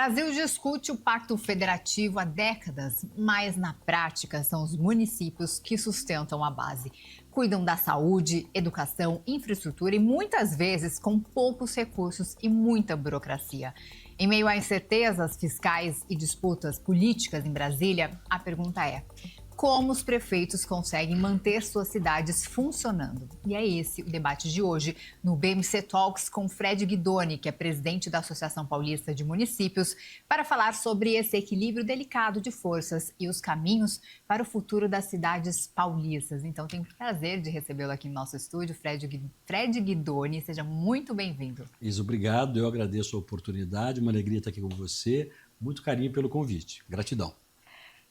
Brasil discute o Pacto Federativo há décadas, mas na prática são os municípios que sustentam a base. Cuidam da saúde, educação, infraestrutura e muitas vezes com poucos recursos e muita burocracia. Em meio a incertezas fiscais e disputas políticas em Brasília, a pergunta é: como os prefeitos conseguem manter suas cidades funcionando? E é esse o debate de hoje no BMC Talks com Fred Guidoni, que é presidente da Associação Paulista de Municípios, para falar sobre esse equilíbrio delicado de forças e os caminhos para o futuro das cidades paulistas. Então, tenho o prazer de recebê-lo aqui no nosso estúdio, Fred Guidoni. Seja muito bem-vindo. Isa, obrigado. Eu agradeço a oportunidade, uma alegria estar aqui com você. Muito carinho pelo convite. Gratidão.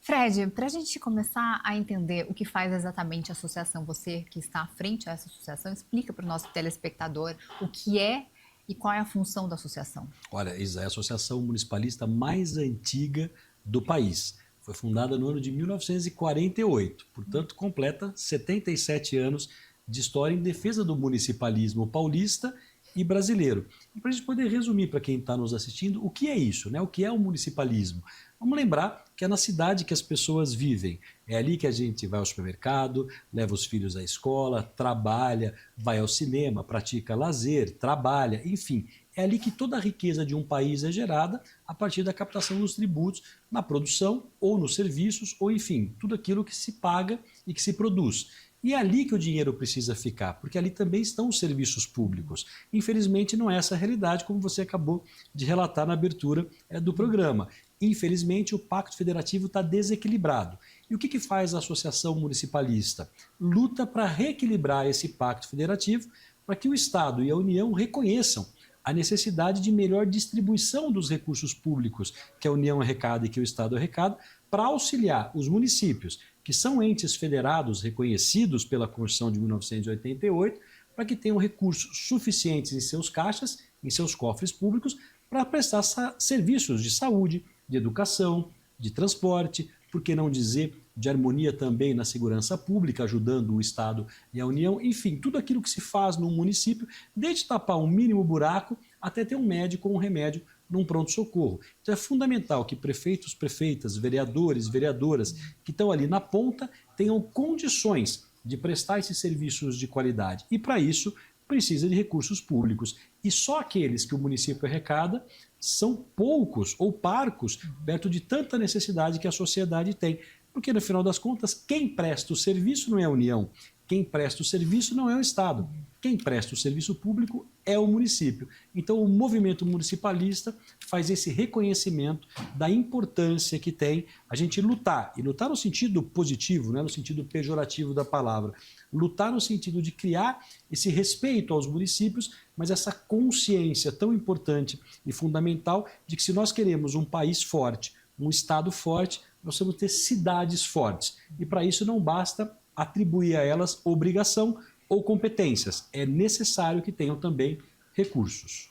Fred, para a gente começar a entender o que faz exatamente a associação, você que está à frente dessa associação, explica para o nosso telespectador o que é e qual é a função da associação. Olha, Isa, é a associação municipalista mais antiga do país. Foi fundada no ano de 1948, portanto completa 77 anos de história em defesa do municipalismo paulista e brasileiro. E para a gente poder resumir para quem está nos assistindo, o que é isso, né? O que é o municipalismo? Vamos lembrar que é na cidade que as pessoas vivem. É ali que a gente vai ao supermercado, leva os filhos à escola, trabalha, vai ao cinema, pratica lazer, trabalha, enfim. É ali que toda a riqueza de um país é gerada a partir da captação dos tributos na produção ou nos serviços, ou enfim, tudo aquilo que se paga e que se produz. E é ali que o dinheiro precisa ficar, porque ali também estão os serviços públicos. Infelizmente não é essa a realidade, como você acabou de relatar na abertura do programa. Infelizmente o Pacto Federativo está desequilibrado. E o que faz a Associação Municipalista? Luta para reequilibrar esse Pacto Federativo para que o Estado e a União reconheçam a necessidade de melhor distribuição dos recursos públicos que a União arrecada e que o Estado arrecada, para auxiliar os municípios, que são entes federados reconhecidos pela Constituição de 1988, para que tenham recursos suficientes em seus caixas, em seus cofres públicos, para prestar serviços de saúde, de educação, de transporte, por que não dizer de harmonia também na segurança pública, ajudando o Estado e a União, enfim, tudo aquilo que se faz num município, desde tapar um mínimo buraco até ter um médico ou um remédio num pronto-socorro. Então é fundamental que prefeitos, prefeitas, vereadores, vereadoras que estão ali na ponta tenham condições de prestar esses serviços de qualidade. E para isso precisa de recursos públicos. E só aqueles que o município arrecada são poucos ou parcos perto de tanta necessidade que a sociedade tem. Porque no final das contas, quem presta o serviço não é a União, quem presta o serviço não é o Estado. Quem presta o serviço público é o município. Então, o movimento municipalista faz esse reconhecimento da importância que tem a gente lutar. E lutar no sentido positivo, não é no sentido pejorativo da palavra. Lutar no sentido de criar esse respeito aos municípios, mas essa consciência tão importante e fundamental de que se nós queremos um país forte, um Estado forte, nós temos que ter cidades fortes. E para isso não basta atribuir a elas obrigação ou competências. É necessário que tenham também recursos.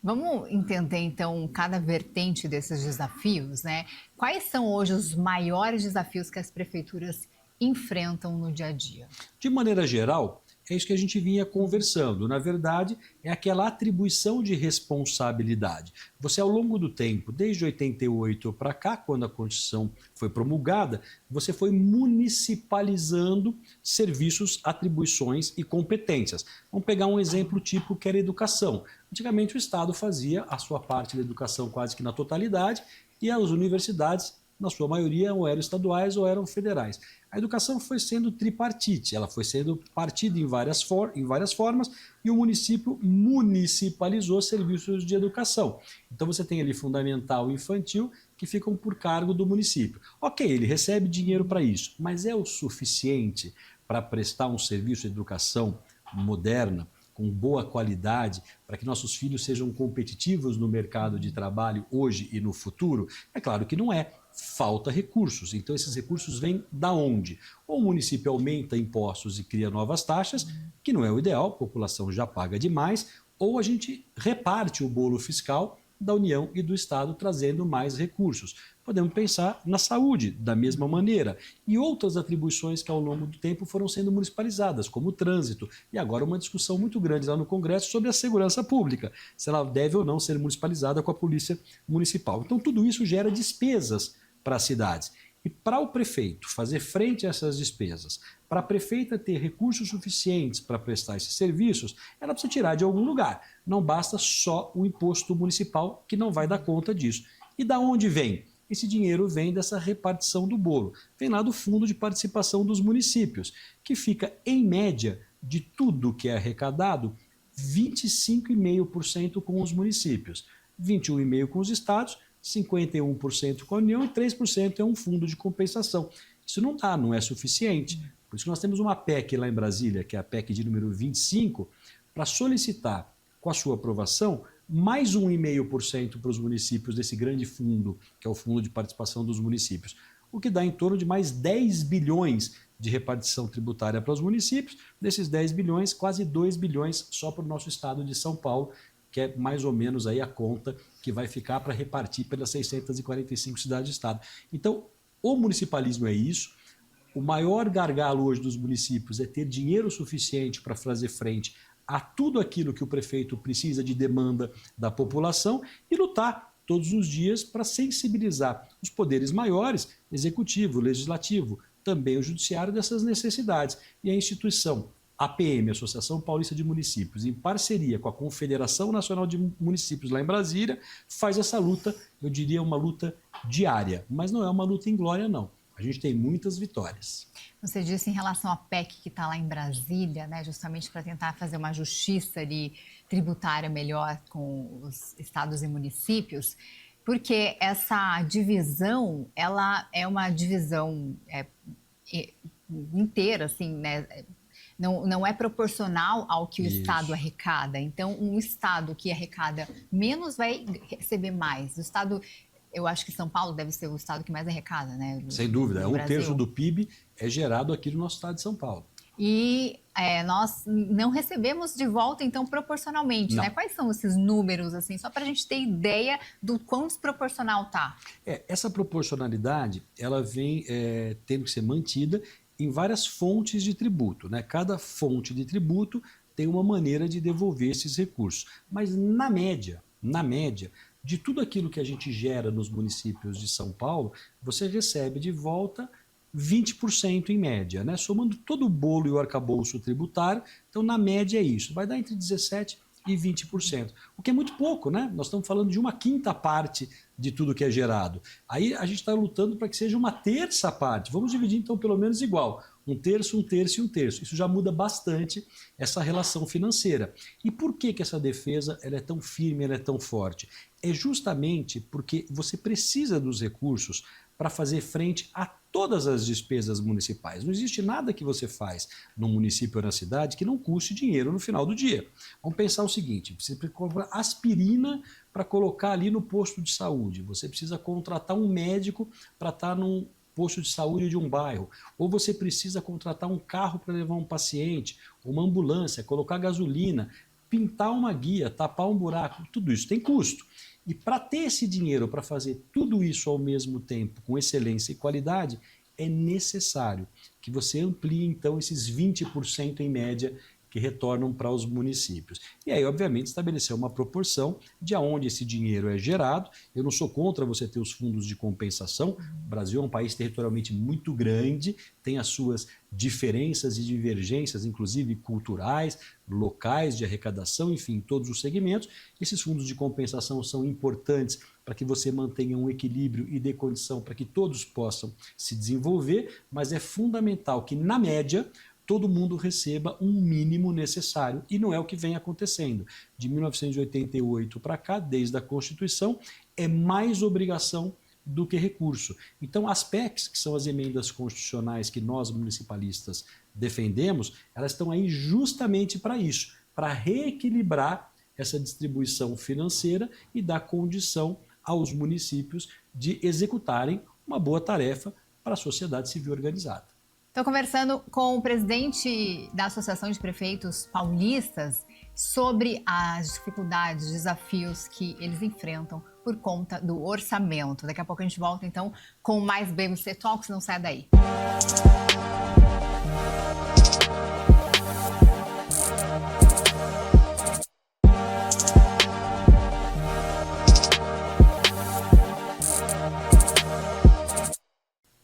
Vamos entender, então, cada vertente desses desafios, né? Quais são hoje os maiores desafios que as prefeituras enfrentam no dia a dia? De maneira geral, é isso que a gente vinha conversando. Na verdade, é aquela atribuição de responsabilidade. Você, ao longo do tempo, desde 88 para cá, quando a Constituição foi promulgada, você foi municipalizando serviços, atribuições e competências. Vamos pegar um exemplo típico que era a educação. Antigamente, o Estado fazia a sua parte da educação quase que na totalidade e as universidades, na sua maioria, ou eram estaduais ou eram federais. A educação foi sendo tripartite, ela foi sendo partida em várias formas e o município municipalizou serviços de educação. Então você tem ali fundamental e infantil que ficam por cargo do município. Ok, ele recebe dinheiro para isso, mas é o suficiente para prestar um serviço de educação moderna, com boa qualidade, para que nossos filhos sejam competitivos no mercado de trabalho hoje e no futuro? É claro que não é. Falta recursos. Então esses recursos vêm da onde? Ou o município aumenta impostos e cria novas taxas, que não é o ideal, a população já paga demais, ou a gente reparte o bolo fiscal da União e do Estado, trazendo mais recursos. Podemos pensar na saúde, da mesma maneira, e outras atribuições que ao longo do tempo foram sendo municipalizadas, como o trânsito, e agora uma discussão muito grande lá no Congresso sobre a segurança pública, se ela deve ou não ser municipalizada com a Polícia Municipal. Então tudo isso gera despesas para as cidades. E para o prefeito fazer frente a essas despesas, para a prefeita ter recursos suficientes para prestar esses serviços, ela precisa tirar de algum lugar. Não basta só o imposto municipal, que não vai dar conta disso. E da onde vem? Esse dinheiro vem dessa repartição do bolo. Vem lá do Fundo de Participação dos Municípios, que fica, em média, de tudo que é arrecadado, 25,5% com os municípios, 21,5% com os estados, 51% com a União e 3% é um fundo de compensação. Isso não dá, não é suficiente. Por isso que nós temos uma PEC lá em Brasília, que é a PEC de número 25, para solicitar, com a sua aprovação, mais 1,5% para os municípios desse grande fundo, que é o Fundo de Participação dos Municípios, o que dá em torno de mais 10 bilhões de repartição tributária para os municípios. Desses 10 bilhões, quase 2 bilhões só para o nosso estado de São Paulo, que é mais ou menos aí a conta que vai ficar para repartir pelas 645 cidades de estado. Então, o municipalismo é isso. O maior gargalo hoje dos municípios é ter dinheiro suficiente para fazer frente a tudo aquilo que o prefeito precisa de demanda da população e lutar todos os dias para sensibilizar os poderes maiores, executivo, legislativo, também o judiciário, dessas necessidades. E a instituição APM, Associação Paulista de Municípios, em parceria com a Confederação Nacional de Municípios lá em Brasília, faz essa luta, eu diria uma luta diária, mas não é uma luta inglória não. A gente tem muitas vitórias. Você disse em relação à PEC que está lá em Brasília, né, justamente para tentar fazer uma justiça ali, tributária melhor com os estados e municípios, porque essa divisão, ela é uma divisão inteira, assim, né? Não é proporcional ao que o Estado arrecada. Então, um Estado que arrecada menos vai receber mais. O Estado, eu acho que São Paulo deve ser o Estado que mais arrecada, né? Sem dúvida. 1/3 do PIB é gerado aqui no nosso Estado de São Paulo. E nós não recebemos de volta, então, proporcionalmente, né? Quais são esses números, assim, só para a gente ter ideia do quão desproporcional está? Essa proporcionalidade, ela vem tendo que ser mantida em várias fontes de tributo, né? Cada fonte de tributo tem uma maneira de devolver esses recursos. Mas na média, de tudo aquilo que a gente gera nos municípios de São Paulo, você recebe de volta 20% em média, né? Somando todo o bolo e o arcabouço tributário, então na média é isso, vai dar entre 17% e 20%, o que é muito pouco, né? Nós estamos falando de 1/5 parte de tudo que é gerado. Aí a gente está lutando para que seja 1/3 parte. Vamos dividir então pelo menos igual, 1/3, 1/3 e 1/3. Isso já muda bastante essa relação financeira. E por que essa defesa ela é tão firme, ela é tão forte? É justamente porque você precisa dos recursos para fazer frente a todas as despesas municipais. Não existe nada que você faz no município ou na cidade que não custe dinheiro no final do dia. Vamos pensar o seguinte, você precisa comprar aspirina para colocar ali no posto de saúde, você precisa contratar um médico para estar num posto de saúde de um bairro, ou você precisa contratar um carro para levar um paciente, uma ambulância, colocar gasolina, pintar uma guia, tapar um buraco, tudo isso tem custo. E para ter esse dinheiro para fazer tudo isso ao mesmo tempo, com excelência e qualidade, é necessário que você amplie então esses 20% em média que retornam para os municípios. E aí, obviamente, estabelecer uma proporção de aonde esse dinheiro é gerado. Eu não sou contra você ter os fundos de compensação. O Brasil é um país territorialmente muito grande, tem as suas diferenças e divergências, inclusive culturais, locais de arrecadação, enfim, todos os segmentos. Esses fundos de compensação são importantes para que você mantenha um equilíbrio e dê condição para que todos possam se desenvolver, mas é fundamental que, na média, todo mundo receba um mínimo necessário, e não é o que vem acontecendo. De 1988 para cá, desde a Constituição, é mais obrigação do que recurso. Então, as PECs, que são as emendas constitucionais que nós municipalistas defendemos, elas estão aí justamente para isso, para reequilibrar essa distribuição financeira e dar condição aos municípios de executarem uma boa tarefa para a sociedade civil organizada. Estou conversando com o presidente da Associação de Prefeitos Paulistas, sobre as dificuldades, desafios que eles enfrentam por conta do orçamento. Daqui a pouco a gente volta, então, com mais BMC Talks. Não sai daí.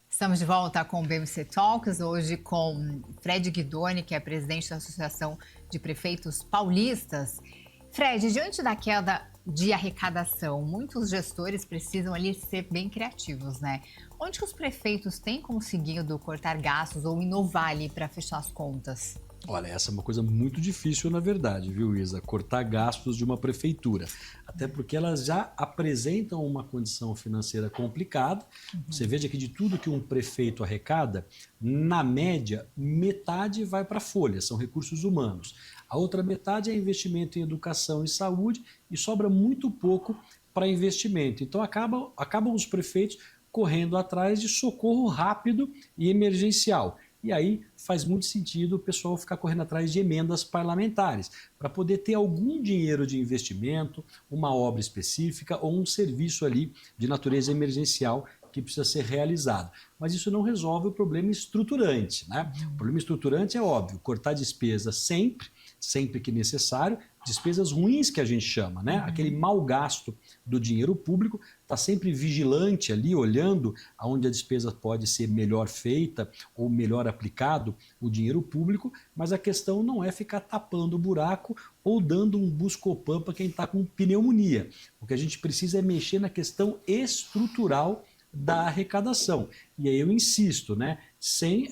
Estamos de volta com o BMC Talks, hoje com Fred Guidoni, que é presidente da Associação de Prefeitos Paulistas. Fred, diante da queda de arrecadação, muitos gestores precisam ali ser bem criativos, né? Onde que os prefeitos têm conseguido cortar gastos ou inovar ali para fechar as contas? Olha, essa é uma coisa muito difícil, na verdade, viu, Isa? Cortar gastos de uma prefeitura. Até porque elas já apresentam uma condição financeira complicada. Você veja que de tudo que um prefeito arrecada, na média, metade vai para a folha, são recursos humanos. A outra metade é investimento em educação e saúde e sobra muito pouco para investimento. Então acabam os prefeitos correndo atrás de socorro rápido e emergencial. E aí faz muito sentido o pessoal ficar correndo atrás de emendas parlamentares, para poder ter algum dinheiro de investimento, uma obra específica ou um serviço ali de natureza emergencial que precisa ser realizado. Mas isso não resolve o problema estruturante, né? O problema estruturante é óbvio, cortar despesas sempre que necessário, despesas ruins que a gente chama, né? Aquele mau gasto do dinheiro público, está sempre vigilante ali, olhando aonde a despesa pode ser melhor feita ou melhor aplicado o dinheiro público, mas a questão não é ficar tapando o buraco ou dando um Buscopan para quem está com pneumonia. O que a gente precisa é mexer na questão estrutural da arrecadação. E aí eu insisto, né, sem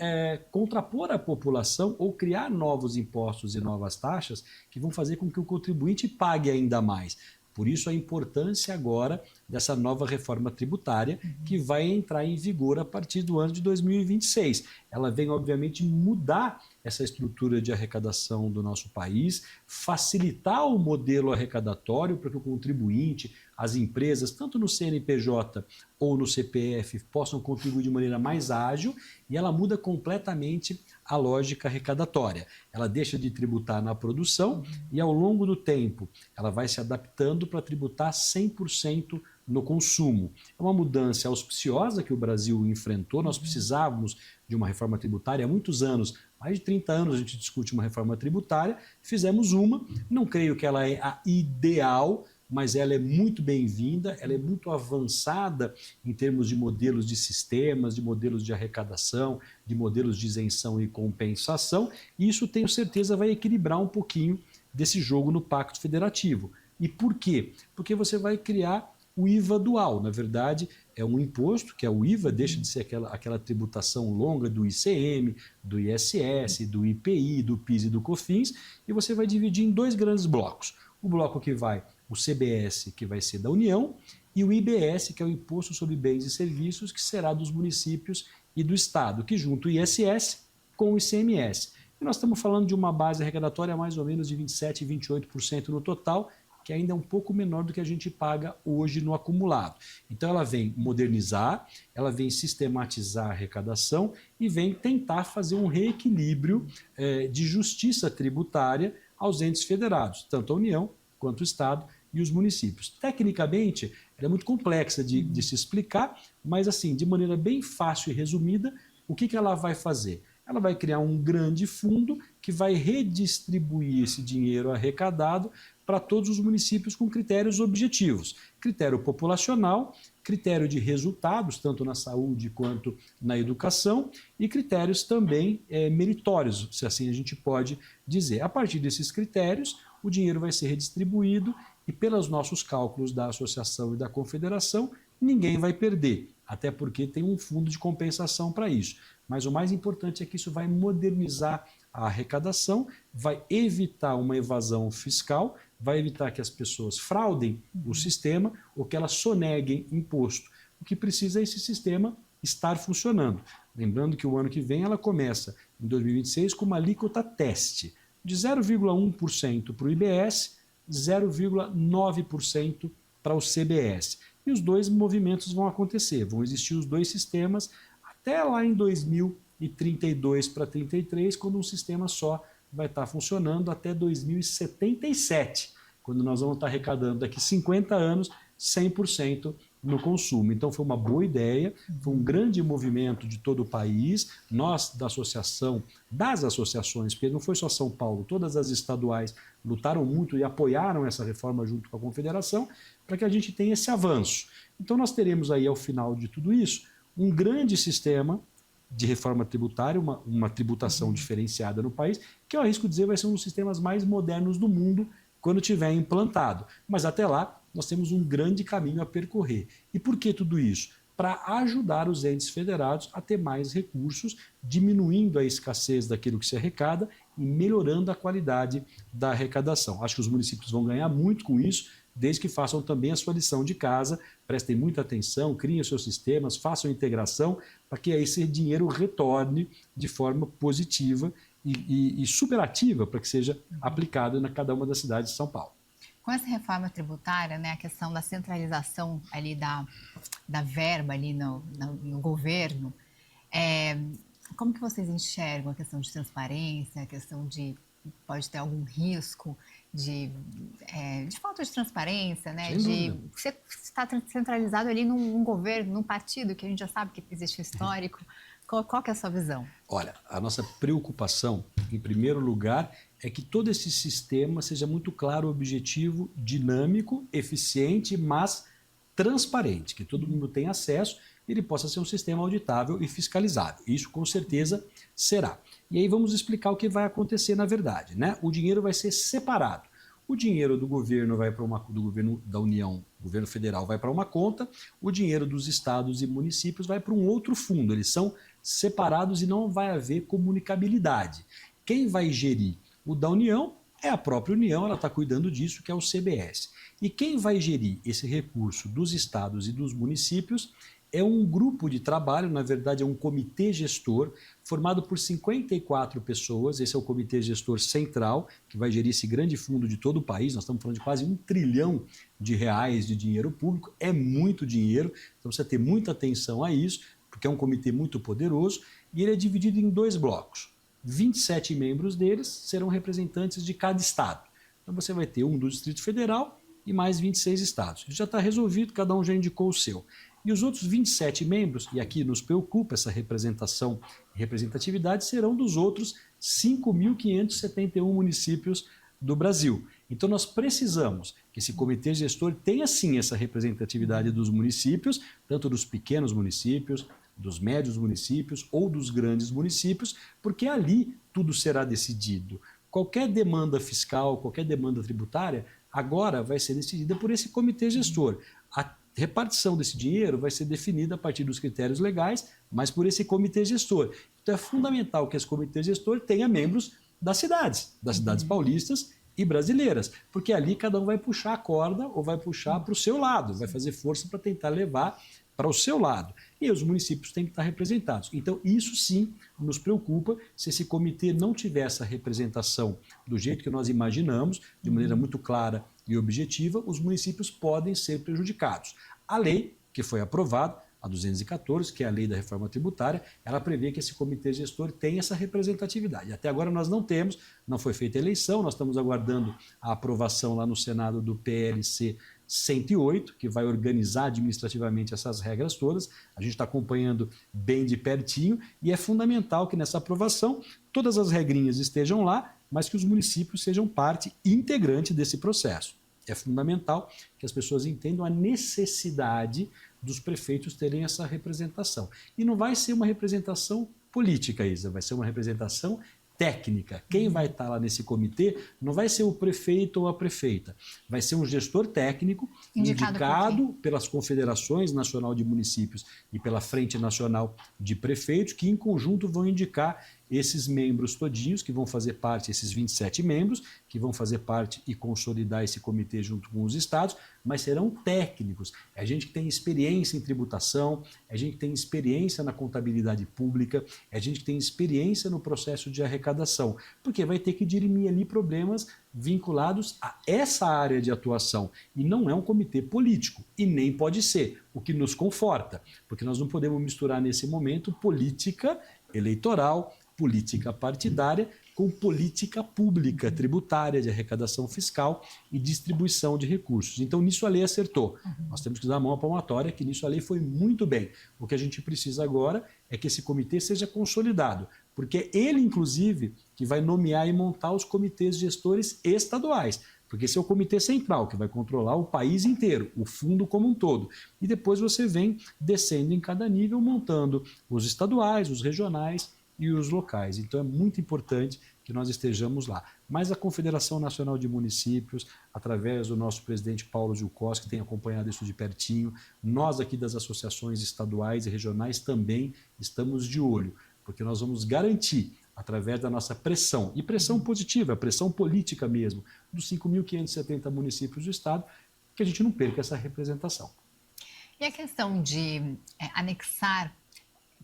contrapor a população ou criar novos impostos e novas taxas que vão fazer com que o contribuinte pague ainda mais. Por isso a importância agora dessa nova reforma tributária que vai entrar em vigor a partir do ano de 2026. Ela vem, obviamente, mudar essa estrutura de arrecadação do nosso país, facilitar o modelo arrecadatório para que o contribuinte, as empresas, tanto no CNPJ ou no CPF, possam contribuir de maneira mais ágil, e ela muda completamente a lógica arrecadatória. Ela deixa de tributar na produção e, ao longo do tempo, ela vai se adaptando para tributar 100% no consumo. É uma mudança auspiciosa que o Brasil enfrentou. Nós precisávamos de uma reforma tributária há muitos anos, mais de 30 anos a gente discute uma reforma tributária, fizemos uma, não creio que ela é a ideal, mas ela é muito bem-vinda, ela é muito avançada em termos de modelos de sistemas, de modelos de arrecadação, de modelos de isenção e compensação, e isso, tenho certeza, vai equilibrar um pouquinho desse jogo no Pacto Federativo. E por quê? Porque você vai criar o IVA dual. Na verdade, é um imposto, que é o IVA, deixa de ser aquela tributação longa do ICM, do ISS, do IPI, do PIS e do COFINS, e você vai dividir em dois grandes blocos. O bloco que vai, o CBS, que vai ser da União, e o IBS, que é o Imposto sobre Bens e Serviços, que será dos municípios e do Estado, que junta o ISS com o ICMS. E nós estamos falando de uma base arrecadatória mais ou menos de 27% e 28% no total, que ainda é um pouco menor do que a gente paga hoje no acumulado. Então ela vem modernizar, ela vem sistematizar a arrecadação e vem tentar fazer um reequilíbrio de justiça tributária aos entes federados, tanto a União quanto o Estado e os municípios. Tecnicamente, ela é muito complexa de se explicar, mas assim, de maneira bem fácil e resumida, o que ela vai fazer? Ela vai criar um grande fundo que vai redistribuir esse dinheiro arrecadado para todos os municípios com critérios objetivos. Critério populacional, critério de resultados, tanto na saúde quanto na educação, e critérios também meritórios, se assim a gente pode dizer. A partir desses critérios, o dinheiro vai ser redistribuído e, pelos nossos cálculos da associação e da confederação, ninguém vai perder, até porque tem um fundo de compensação para isso. Mas o mais importante é que isso vai modernizar a arrecadação, vai evitar uma evasão fiscal, vai evitar que as pessoas fraudem o sistema ou que elas soneguem imposto. O que precisa é esse sistema estar funcionando. Lembrando que o ano que vem ela começa, em 2026, com uma alíquota teste de 0,1% para o IBS, 0,9% para o CBS. E os dois movimentos vão acontecer, vão existir os dois sistemas até lá em 2032 para 33, quando um sistema só vai estar funcionando até 2077, quando nós vamos estar arrecadando daqui 50 anos 100% no consumo. Então foi uma boa ideia, foi um grande movimento de todo o país. Nós da associação, das associações, porque não foi só São Paulo, todas as estaduais lutaram muito e apoiaram essa reforma junto com a Confederação para que a gente tenha esse avanço. Então nós teremos aí ao final de tudo isso um grande sistema de reforma tributária, uma tributação diferenciada no país, que eu arrisco dizer vai ser um dos sistemas mais modernos do mundo quando tiver implantado. Mas até lá nós temos um grande caminho a percorrer. E por que tudo isso? Para ajudar os entes federados a ter mais recursos, diminuindo a escassez daquilo que se arrecada e melhorando a qualidade da arrecadação. Acho que os municípios vão ganhar muito com isso, desde que façam também a sua lição de casa, prestem muita atenção, criem os seus sistemas, façam integração, para que esse dinheiro retorne de forma positiva e superativa, para que seja aplicado na cada uma das cidades de São Paulo. Com essa reforma tributária, né, a questão da centralização ali da verba ali no governo, como que vocês enxergam a questão de transparência, a questão de pode ter algum risco de falta de transparência, né, de você estar centralizado ali num governo, num partido que a gente já sabe que existe um histórico. Qual que é a sua visão? Olha, a nossa preocupação, em primeiro lugar, é que todo esse sistema seja muito claro, objetivo, dinâmico, eficiente, mas transparente, que todo mundo tenha acesso e ele possa ser um sistema auditável e fiscalizável. Isso com certeza será. E aí vamos explicar o que vai acontecer na verdade, né? O dinheiro vai ser separado. O dinheiro do governo vai para do governo da União, governo federal vai para uma conta, o dinheiro dos estados e municípios vai para um outro fundo. Eles são separados e não vai haver comunicabilidade. Quem vai gerir o da União é a própria União, ela está cuidando disso, que é o CBS. E quem vai gerir esse recurso dos estados e dos municípios é um grupo de trabalho, na verdade é um comitê gestor, formado por 54 pessoas. Esse é o comitê gestor central, que vai gerir esse grande fundo de todo o país. Nós estamos falando de quase R$1 trilhão de dinheiro público, é muito dinheiro, então precisa ter muita atenção a isso, porque é um comitê muito poderoso, e ele é dividido em 2 blocos. 27 membros deles serão representantes de cada estado. Então você vai ter um do Distrito Federal e mais 26 estados. Isso já está resolvido, cada um já indicou o seu. E os outros 27 membros, e aqui nos preocupa essa representação e representatividade, serão dos outros 5.571 municípios do Brasil. Então nós precisamos que esse comitê gestor tenha sim essa representatividade dos municípios, tanto dos pequenos municípios, dos médios municípios ou dos grandes municípios, porque ali tudo será decidido. Qualquer demanda fiscal, qualquer demanda tributária, agora vai ser decidida por esse comitê gestor. A repartição desse dinheiro vai ser definida a partir dos critérios legais, mas por esse comitê gestor. Então é fundamental que esse comitê gestor tenha membros das cidades paulistas e brasileiras, porque ali cada um vai puxar a corda ou vai puxar para o seu lado, vai fazer força para tentar levar para o seu lado. E os municípios têm que estar representados. Então isso sim nos preocupa. Se esse comitê não tiver essa representação do jeito que nós imaginamos, de maneira muito clara e objetiva, os municípios podem ser prejudicados. A lei que foi aprovada, a 214, que é a lei da reforma tributária, ela prevê que esse comitê gestor tenha essa representatividade. Até agora nós não temos, não foi feita eleição, nós estamos aguardando a aprovação lá no Senado do PLC 108, que vai organizar administrativamente essas regras todas. A gente está acompanhando bem de pertinho e é fundamental que nessa aprovação todas as regrinhas estejam lá, mas que os municípios sejam parte integrante desse processo. É fundamental que as pessoas entendam a necessidade dos prefeitos terem essa representação. E não vai ser uma representação política, Isa, vai ser uma representação técnica. Quem vai estar lá nesse comitê não vai ser o prefeito ou a prefeita, vai ser um gestor técnico indicado pelas confederações nacional de municípios e pela Frente Nacional de Prefeitos, que em conjunto vão indicar esses membros todinhos, que vão fazer parte, esses 27 membros, que vão fazer parte e consolidar esse comitê junto com os estados, mas serão técnicos. É gente que tem experiência em tributação, é gente que tem experiência na contabilidade pública, é gente que tem experiência no processo de arrecadação, porque vai ter que dirimir ali problemas vinculados a essa área de atuação. E não é um comitê político, e nem pode ser, o que nos conforta, porque nós não podemos misturar nesse momento política eleitoral, política partidária com política pública, tributária, de arrecadação fiscal e distribuição de recursos. Então, nisso a lei acertou. Nós temos que dar a mão à palmatória, que nisso a lei foi muito bem. O que a gente precisa agora é que esse comitê seja consolidado, porque é ele, inclusive, que vai nomear e montar os comitês gestores estaduais. Porque esse é o comitê central, que vai controlar o país inteiro, o fundo como um todo. E depois você vem descendo em cada nível, montando os estaduais, os regionais e os locais. Então é muito importante que nós estejamos lá. Mas a Confederação Nacional de Municípios, através do nosso presidente Paulo Gilkowski, que tem acompanhado isso de pertinho, nós aqui das associações estaduais e regionais também estamos de olho, porque nós vamos garantir, através da nossa pressão, e pressão positiva, pressão política mesmo, dos 5.570 municípios do estado, que a gente não perca essa representação. E a questão de anexar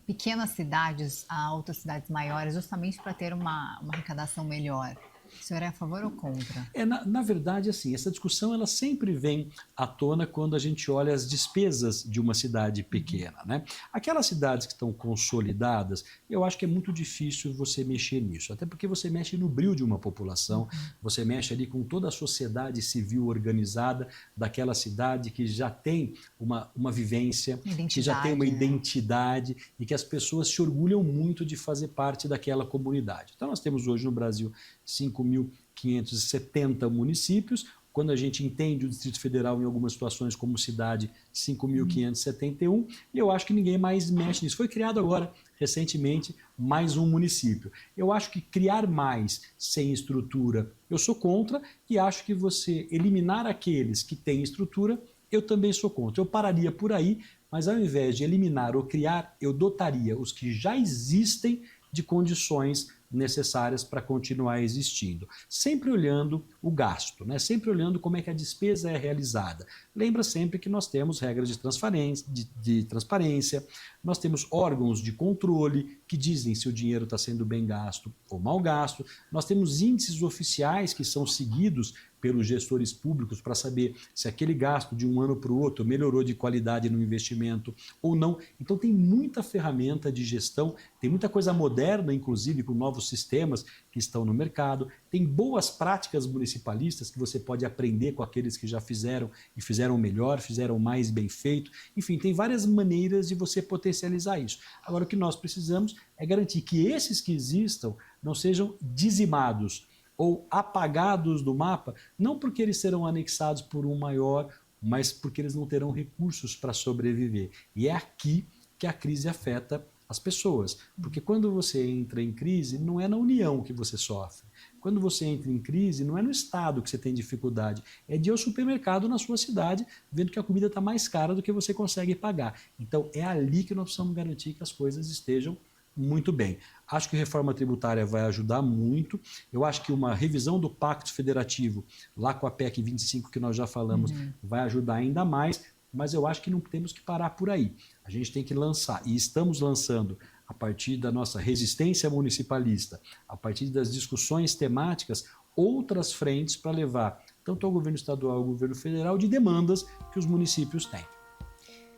pequenas cidades a outras cidades maiores, justamente para ter uma arrecadação melhor? O senhor é a favor ou contra? Na verdade, assim, essa discussão ela sempre vem à tona quando a gente olha as despesas de uma cidade pequena, né? Aquelas cidades que estão consolidadas, eu acho que é muito difícil você mexer nisso, até porque você mexe no brio de uma população, você mexe ali com toda a sociedade civil organizada daquela cidade que já tem uma vivência, que já tem uma identidade e que as pessoas se orgulham muito de fazer parte daquela comunidade. Então nós temos hoje no Brasil 5.570 municípios, quando a gente entende o Distrito Federal em algumas situações como cidade, 5.571, e eu acho que ninguém mais mexe nisso. Foi criado agora, recentemente, mais um município. Eu acho que criar mais sem estrutura, eu sou contra, e acho que você eliminar aqueles que têm estrutura, eu também sou contra. Eu pararia por aí, mas ao invés de eliminar ou criar, eu dotaria os que já existem de condições necessárias para continuar existindo. Sempre olhando o gasto, né? Sempre olhando como é que a despesa é realizada. Lembra sempre que nós temos regras de transparência, nós temos órgãos de controle que dizem se o dinheiro está sendo bem gasto ou mal gasto, nós temos índices oficiais que são seguidos pelos gestores públicos para saber se aquele gasto de um ano para o outro melhorou de qualidade no investimento ou não. Então tem muita ferramenta de gestão, tem muita coisa moderna, inclusive com novos sistemas que estão no mercado, tem boas práticas municipalistas que você pode aprender com aqueles que já fizeram e fizeram melhor, fizeram mais bem feito. Enfim, tem várias maneiras de você potencializar isso. Agora o que nós precisamos é garantir que esses que existam não sejam dizimados ou apagados do mapa, não porque eles serão anexados por um maior, mas porque eles não terão recursos para sobreviver. E é aqui que a crise afeta as pessoas, porque quando você entra em crise, não é na União que você sofre. Quando você entra em crise, não é no Estado que você tem dificuldade, é de ir ao supermercado na sua cidade, vendo que a comida está mais cara do que você consegue pagar. Então é ali que nós precisamos garantir que as coisas estejam muito bem. Acho que a reforma tributária vai ajudar muito. Eu acho que uma revisão do Pacto Federativo, lá com a PEC 25, que nós já falamos, vai ajudar ainda mais, mas eu acho que não temos que parar por aí. A gente tem que lançar, e estamos lançando, a partir da nossa resistência municipalista, a partir das discussões temáticas, outras frentes para levar tanto ao governo estadual ao governo federal de demandas que os municípios têm.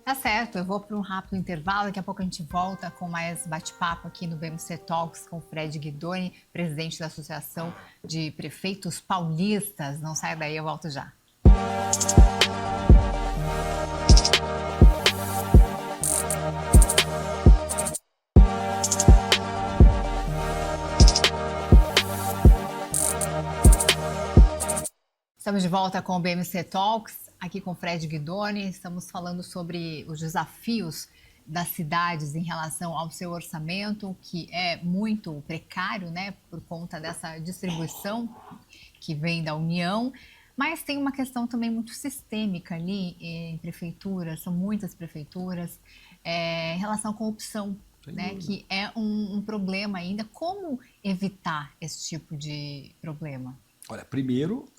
Tá certo, eu vou para um rápido intervalo, daqui a pouco a gente volta com mais bate-papo aqui no BMC Talks com o Fred Guidoni, presidente da Associação de Prefeitos Paulistas. Não saia daí, eu volto já. Estamos de volta com o BMC Talks, aqui com o Fred Guidoni. Estamos falando sobre os desafios das cidades em relação ao seu orçamento, que é muito precário, né, por conta dessa distribuição que vem da União. Mas tem uma questão também muito sistêmica ali em prefeituras, são muitas prefeituras, em relação à corrupção, né, que é um problema ainda. Como evitar esse tipo de problema? Olha, primeiro,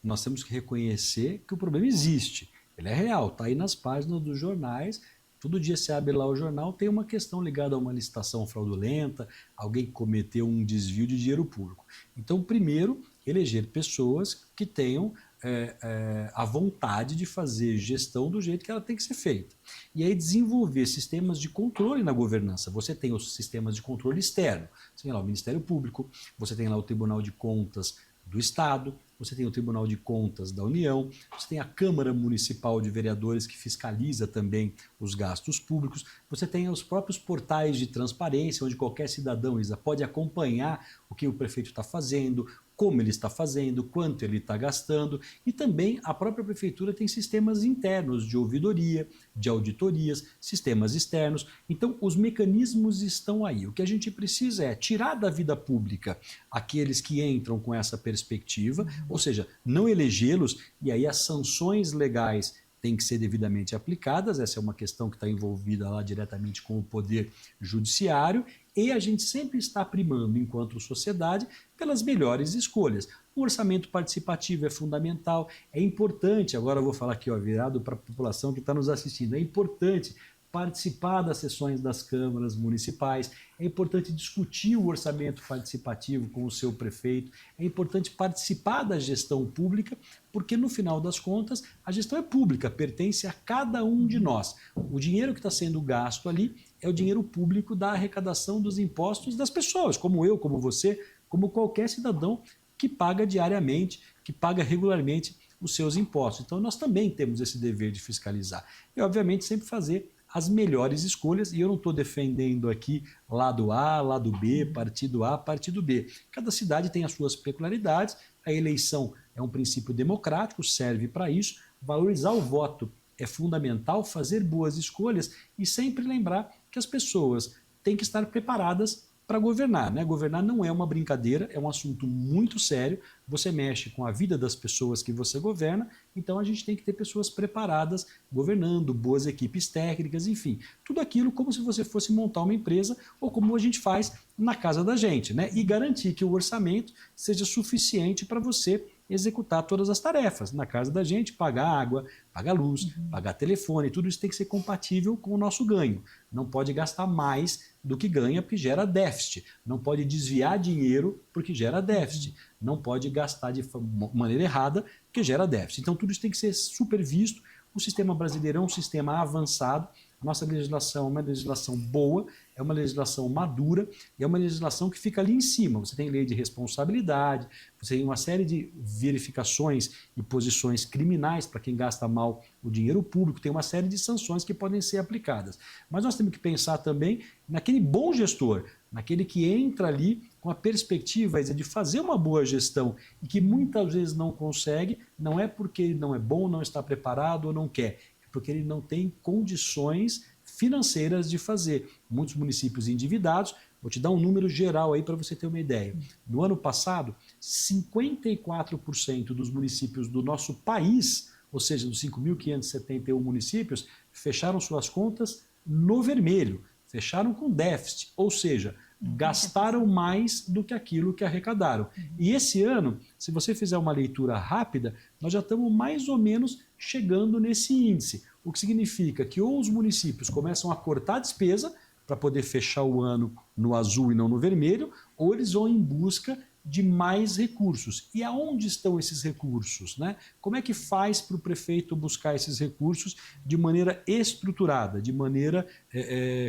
nós temos que reconhecer que o problema existe. Ele é real, está aí nas páginas dos jornais. Todo dia você abre lá o jornal, tem uma questão ligada a uma licitação fraudulenta, alguém que cometeu um desvio de dinheiro público. Então, primeiro, eleger pessoas que tenham a vontade de fazer gestão do jeito que ela tem que ser feita. E aí desenvolver sistemas de controle na governança. Você tem os sistemas de controle externo, você tem lá o Ministério Público, você tem lá o Tribunal de Contas do Estado, você tem o Tribunal de Contas da União, você tem a Câmara Municipal de Vereadores que fiscaliza também os gastos públicos, você tem os próprios portais de transparência, onde qualquer cidadão, Isa, pode acompanhar o que o prefeito está fazendo, como ele está fazendo, quanto ele está gastando, e também a própria prefeitura tem sistemas internos de ouvidoria, de auditorias, sistemas externos. Então, os mecanismos estão aí. O que a gente precisa é tirar da vida pública aqueles que entram com essa perspectiva, ou seja, não elegê-los, e aí as sanções legais têm que ser devidamente aplicadas, essa é uma questão que está envolvida lá diretamente com o poder judiciário, e a gente sempre está primando, enquanto sociedade, pelas melhores escolhas. O orçamento participativo é fundamental, é importante, agora eu vou falar aqui, ó, virado para a população que está nos assistindo, é importante participar das sessões das câmaras municipais, é importante discutir o orçamento participativo com o seu prefeito, é importante participar da gestão pública, porque no final das contas a gestão é pública, pertence a cada um de nós. O dinheiro que está sendo gasto ali é o dinheiro público da arrecadação dos impostos das pessoas, como eu, como você, como qualquer cidadão que paga diariamente, que paga regularmente os seus impostos. Então nós também temos esse dever de fiscalizar e obviamente sempre fazer as melhores escolhas, e eu não estou defendendo aqui lado A, lado B, partido A, partido B. Cada cidade tem as suas peculiaridades, a eleição é um princípio democrático, serve para isso, valorizar o voto é fundamental, fazer boas escolhas e sempre lembrar que as pessoas têm que estar preparadas para governar, né? Governar não é uma brincadeira, é um assunto muito sério, você mexe com a vida das pessoas que você governa, então a gente tem que ter pessoas preparadas, governando, boas equipes técnicas, enfim, tudo aquilo como se você fosse montar uma empresa ou como a gente faz na casa da gente, né? E garantir que o orçamento seja suficiente para você executar todas as tarefas. Na casa da gente, pagar água, pagar luz, pagar telefone, tudo isso tem que ser compatível com o nosso ganho. Não pode gastar mais do que ganha porque gera déficit. Não pode desviar dinheiro porque gera déficit. Não pode gastar de maneira errada porque gera déficit. Então tudo isso tem que ser supervisto. O sistema brasileiro é um sistema avançado. A nossa legislação é uma legislação boa, é uma legislação madura e é uma legislação que fica ali em cima. Você tem lei de responsabilidade, você tem uma série de verificações e posições criminais para quem gasta mal o dinheiro público, tem uma série de sanções que podem ser aplicadas. Mas nós temos que pensar também naquele bom gestor, naquele que entra ali com a perspectiva de fazer uma boa gestão e que muitas vezes não consegue, não é porque ele não é bom, não está preparado ou não quer, porque ele não tem condições financeiras de fazer. Muitos municípios endividados, vou te dar um número geral aí para você ter uma ideia. No ano passado, 54% dos municípios do nosso país, ou seja, dos 5.571 municípios, fecharam suas contas no vermelho, fecharam com déficit, ou seja, gastaram mais do que aquilo que arrecadaram. E esse ano, se você fizer uma leitura rápida, nós já estamos mais ou menos chegando nesse índice, o que significa que ou os municípios começam a cortar a despesa para poder fechar o ano no azul e não no vermelho, ou eles vão em busca de mais recursos. E aonde estão esses recursos, né? Como é que faz para o prefeito buscar esses recursos de maneira estruturada, de maneira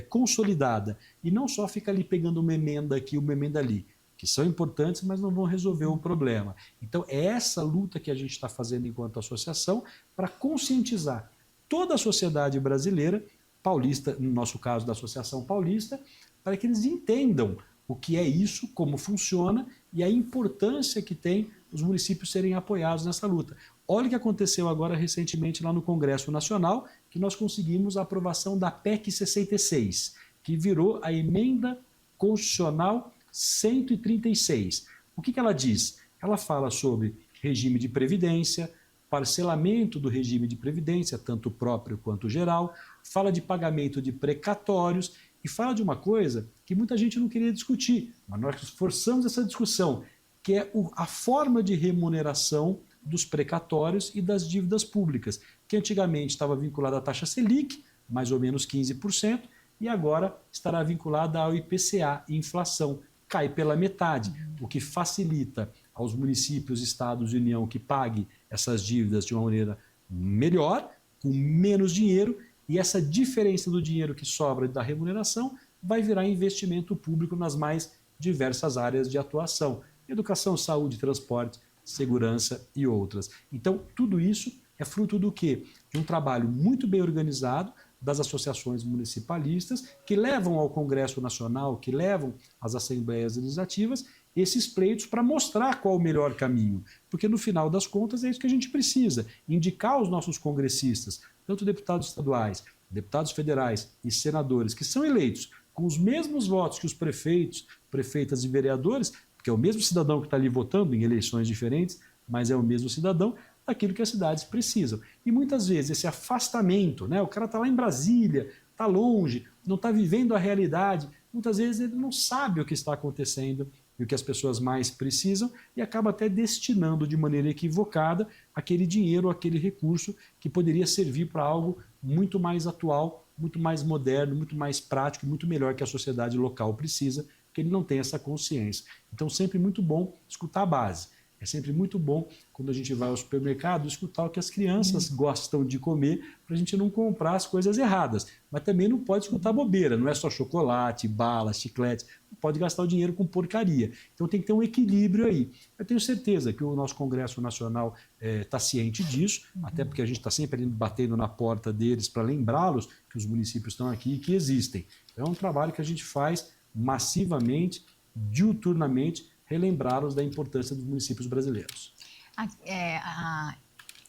consolidada? E não só fica ali pegando uma emenda aqui, uma emenda ali, que são importantes, mas não vão resolver o problema. Então é essa luta que a gente está fazendo enquanto associação para conscientizar toda a sociedade brasileira, paulista, no nosso caso da Associação Paulista, para que eles entendam o que é isso, como funciona e a importância que tem os municípios serem apoiados nessa luta. Olha o que aconteceu agora recentemente lá no Congresso Nacional, que nós conseguimos a aprovação da PEC 66, que virou a Emenda Constitucional 136. O que ela diz? Ela fala sobre regime de previdência, parcelamento do regime de previdência, tanto próprio quanto geral, fala de pagamento de precatórios e fala de uma coisa que muita gente não queria discutir, mas nós forçamos essa discussão, que é a forma de remuneração dos precatórios e das dívidas públicas, que antigamente estava vinculada à taxa Selic, mais ou menos 15%, e agora estará vinculada ao IPCA, inflação, cai pela metade, o que facilita aos municípios, estados e União que pague essas dívidas de uma maneira melhor, com menos dinheiro, e essa diferença do dinheiro que sobra da remuneração vai virar investimento público nas mais diversas áreas de atuação: educação, saúde, transporte, segurança e outras. Então, tudo isso é fruto do quê? De um trabalho muito bem organizado das associações municipalistas, que levam ao Congresso Nacional, que levam às Assembleias Legislativas esses pleitos para mostrar qual o melhor caminho. Porque, no final das contas, é isso que a gente precisa: indicar os nossos congressistas, tanto deputados estaduais, deputados federais e senadores, que são eleitos com os mesmos votos que os prefeitos, prefeitas e vereadores, porque é o mesmo cidadão que está ali votando em eleições diferentes, mas é o mesmo cidadão, daquilo que as cidades precisam. E muitas vezes esse afastamento, né? O cara está lá em Brasília, está longe, não está vivendo a realidade, muitas vezes ele não sabe o que está acontecendo e o que as pessoas mais precisam, e acaba até destinando de maneira equivocada aquele dinheiro, aquele recurso que poderia servir para algo muito mais atual, muito mais moderno, muito mais prático, muito melhor que a sociedade local precisa, que ele não tem essa consciência. Então, sempre muito bom escutar a base. É sempre muito bom, quando a gente vai ao supermercado, escutar o que as crianças gostam de comer, para a gente não comprar as coisas erradas. Mas também não pode escutar bobeira, não é só chocolate, bala, chiclete, não pode gastar o dinheiro com porcaria. Então tem que ter um equilíbrio aí. Eu tenho certeza que o nosso Congresso Nacional está ciente disso, até porque a gente está sempre batendo na porta deles para lembrá-los que os municípios estão aqui e que existem. Então é um trabalho que a gente faz massivamente, diuturnamente, relembrá-los da importância dos municípios brasileiros.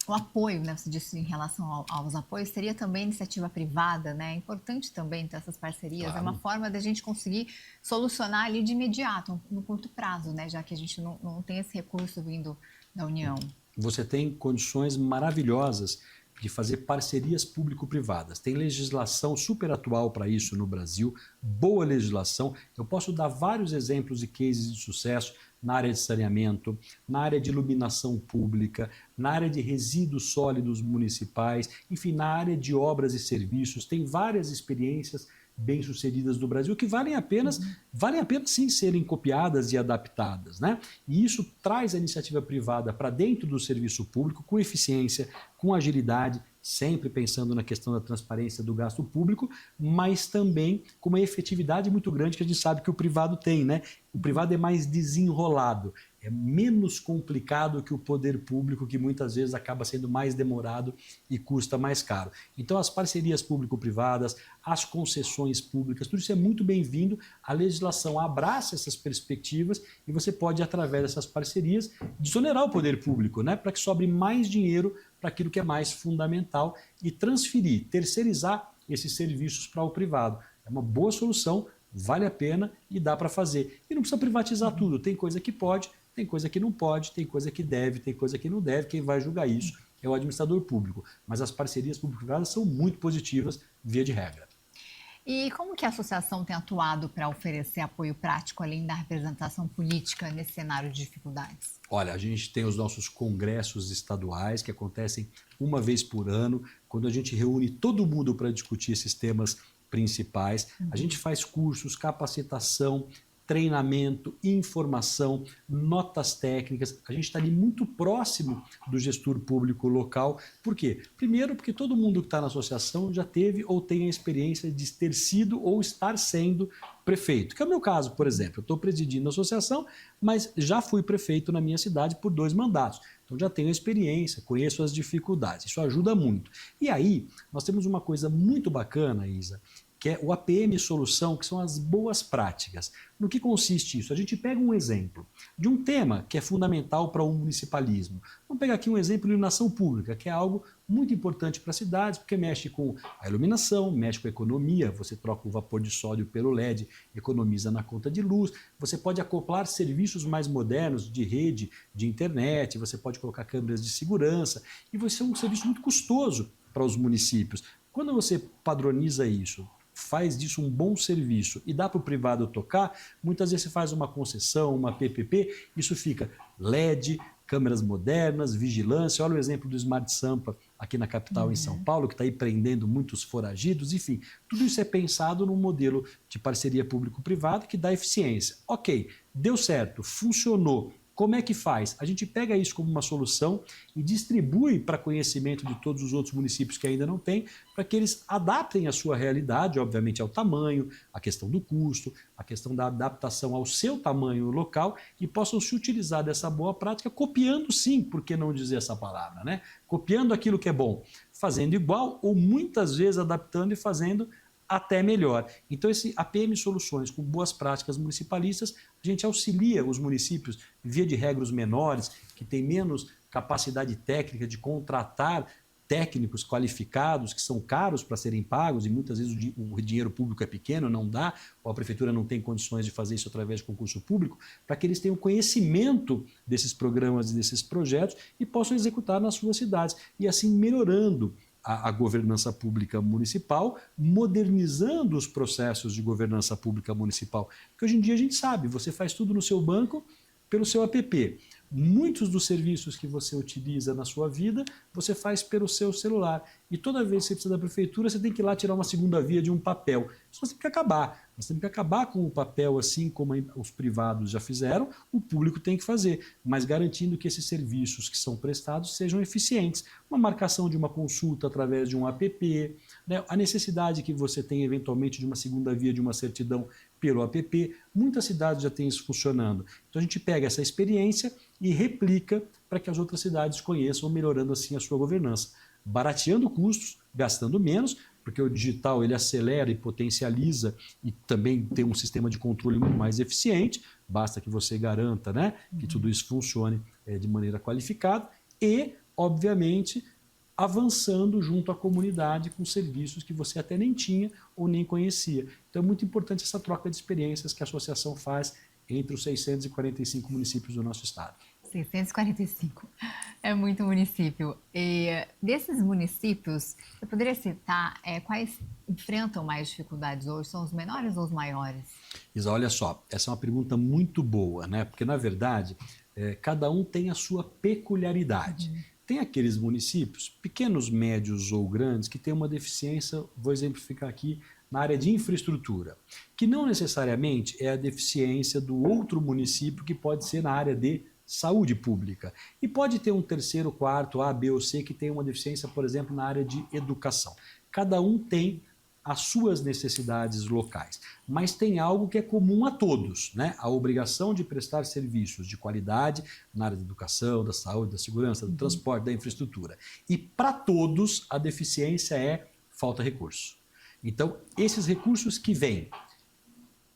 O apoio, né, você disse em relação aos apoios, seria também iniciativa privada, né? É importante também ter essas parcerias, claro. É uma forma da gente conseguir solucionar ali de imediato, no curto prazo, né? Já que a gente não tem esse recurso vindo da União. Você tem condições maravilhosas de fazer parcerias público-privadas. Tem legislação super atual para isso no Brasil, boa legislação. Eu posso dar vários exemplos e cases de sucesso na área de saneamento, na área de iluminação pública, na área de resíduos sólidos municipais, enfim, na área de obras e serviços. Tem várias experiências bem-sucedidas do Brasil que valem a pena sim serem copiadas e adaptadas, né? E isso traz a iniciativa privada para dentro do serviço público com eficiência, com agilidade, sempre pensando na questão da transparência do gasto público, mas também com uma efetividade muito grande que a gente sabe que o privado tem, né? O privado é mais desenrolado, é menos complicado que o poder público, que muitas vezes acaba sendo mais demorado e custa mais caro. Então as parcerias público-privadas, as concessões públicas, tudo isso é muito bem-vindo. A legislação abraça essas perspectivas e você pode, através dessas parcerias, desonerar o poder público, né? Para que sobre mais dinheiro para aquilo que é mais fundamental e transferir, terceirizar esses serviços para o privado. É uma boa solução, vale a pena e dá para fazer. E não precisa privatizar tudo, tem coisa que pode, tem coisa que não pode, tem coisa que deve, tem coisa que não deve, quem vai julgar isso é o administrador público. Mas as parcerias público-privadas são muito positivas, via de regra. E como que a associação tem atuado para oferecer apoio prático, além da representação política, nesse cenário de dificuldades? Olha, a gente tem os nossos congressos estaduais, que acontecem uma vez por ano, quando a gente reúne todo mundo para discutir esses temas principais. A gente faz cursos, capacitação, treinamento, informação, notas técnicas. A gente está ali muito próximo do gestor público local. Por quê? Primeiro, porque todo mundo que está na associação já teve ou tem a experiência de ter sido ou estar sendo prefeito, que é o meu caso, por exemplo. Eu estou presidindo a associação, mas já fui prefeito na minha cidade por 2 mandatos. Então já tenho experiência, conheço as dificuldades. Isso ajuda muito. E aí, nós temos uma coisa muito bacana, Isa, que é o APM Solução, que são as boas práticas. No que consiste isso? A gente pega um exemplo de um tema que é fundamental para o municipalismo. Vamos pegar aqui um exemplo de iluminação pública, que é algo muito importante para as cidades, porque mexe com a iluminação, mexe com a economia, você troca o vapor de sódio pelo LED, economiza na conta de luz, você pode acoplar serviços mais modernos de rede, de internet, você pode colocar câmeras de segurança, e vai ser um serviço muito custoso para os municípios. Quando você padroniza isso, faz disso um bom serviço e dá para o privado tocar, muitas vezes você faz uma concessão, uma PPP, isso fica LED, câmeras modernas, vigilância. Olha o exemplo do Smart Sampa aqui na capital, em São Paulo, que está aí prendendo muitos foragidos. Enfim, tudo isso é pensado num modelo de parceria público-privada que dá eficiência. Ok, deu certo, funcionou, Como é que faz? A gente pega isso como uma solução e distribui para conhecimento de todos os outros municípios que ainda não têm, para que eles adaptem a sua realidade, obviamente ao tamanho, a questão do custo, a questão da adaptação ao seu tamanho local e possam se utilizar dessa boa prática, copiando sim, por que não dizer essa palavra, né? Copiando aquilo que é bom, fazendo igual ou muitas vezes adaptando e fazendo até melhor. Então, esse APM Soluções, com boas práticas municipalistas, a gente auxilia os municípios, via de regras menores, que têm menos capacidade técnica de contratar técnicos qualificados, que são caros para serem pagos, e muitas vezes o dinheiro público é pequeno, não dá, ou a prefeitura não tem condições de fazer isso através de concurso público, para que eles tenham conhecimento desses programas e desses projetos e possam executar nas suas cidades, e assim melhorando a governança pública municipal, modernizando os processos de governança pública municipal. Porque hoje em dia a gente sabe, você faz tudo no seu banco pelo seu app. Muitos dos serviços que você utiliza na sua vida, você faz pelo seu celular. E toda vez que você precisa da prefeitura, você tem que ir lá tirar uma segunda via de um papel. Isso nós temos que acabar. Nós temos que acabar com o papel, assim como os privados já fizeram, o público tem que fazer, mas garantindo que esses serviços que são prestados sejam eficientes. Uma marcação de uma consulta através de um app, né? A necessidade que você tem eventualmente de uma segunda via de uma certidão pelo app. Muitas cidades já têm isso funcionando. Então a gente pega essa experiência e replica para que as outras cidades conheçam, melhorando assim a sua governança. Barateando custos, gastando menos, porque o digital ele acelera e potencializa e também tem um sistema de controle muito mais eficiente, basta que você garanta, né, que tudo isso funcione de maneira qualificada e, obviamente, avançando junto à comunidade com serviços que você até nem tinha ou nem conhecia. Então é muito importante essa troca de experiências que a associação faz entre os 645 municípios do nosso estado. 645. É muito município. E desses municípios, eu poderia citar quais enfrentam mais dificuldades hoje? São os menores ou os maiores? Isa, olha só, essa é uma pergunta muito boa, né? Porque, na verdade, cada um tem a sua peculiaridade. Tem aqueles municípios, pequenos, médios ou grandes, que têm uma deficiência, vou exemplificar aqui, na área de infraestrutura, que não necessariamente é a deficiência do outro município, que pode ser na área de saúde pública. E pode ter um terceiro, quarto, A, B ou C, que tem uma deficiência, por exemplo, na área de educação. Cada um tem as suas necessidades locais, mas tem algo que é comum a todos, né? A obrigação de prestar serviços de qualidade na área da educação, da saúde, da segurança, do transporte, da infraestrutura. E para todos a deficiência é falta de recurso. Então, esses recursos que vêm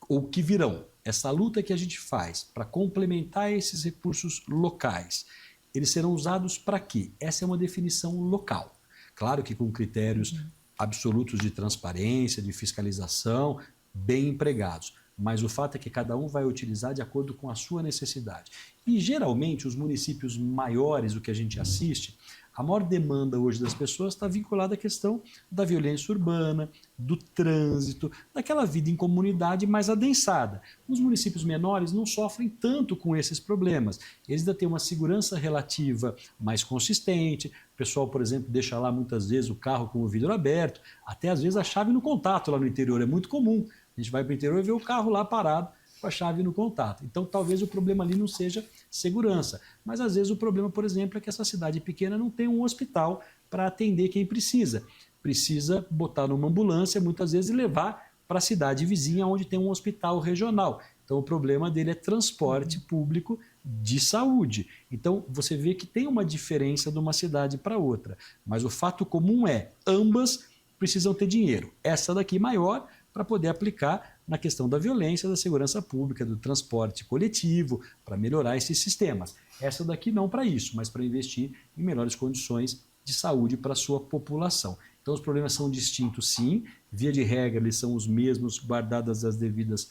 ou que virão, essa luta que a gente faz para complementar esses recursos locais, eles serão usados para quê? Essa é uma definição local. Claro que com critérios absolutos de transparência, de fiscalização, bem empregados. Mas o fato é que cada um vai utilizar de acordo com a sua necessidade. E geralmente os municípios maiores, o que a gente assiste, a maior demanda hoje das pessoas está vinculada à questão da violência urbana, do trânsito, daquela vida em comunidade mais adensada. Os municípios menores não sofrem tanto com esses problemas. Eles ainda têm uma segurança relativa mais consistente. O pessoal, por exemplo, deixa lá muitas vezes o carro com o vidro aberto, até às vezes a chave no contato lá no interior, é muito comum. A gente vai para o interior e vê o carro lá parado com a chave no contato. Então, talvez o problema ali não seja segurança. Mas, às vezes, o problema, por exemplo, é que essa cidade pequena não tem um hospital para atender quem precisa. Precisa botar numa ambulância, muitas vezes, e levar para a cidade vizinha, onde tem um hospital regional. Então, o problema dele é transporte público de saúde. Então, você vê que tem uma diferença de uma cidade para outra. Mas o fato comum é, ambas precisam ter dinheiro. Essa daqui maior, para poder aplicar na questão da violência, da segurança pública, do transporte coletivo, para melhorar esses sistemas. Essa daqui não para isso, mas para investir em melhores condições de saúde para a sua população. Então os problemas são distintos sim, via de regra eles são os mesmos, guardadas as devidas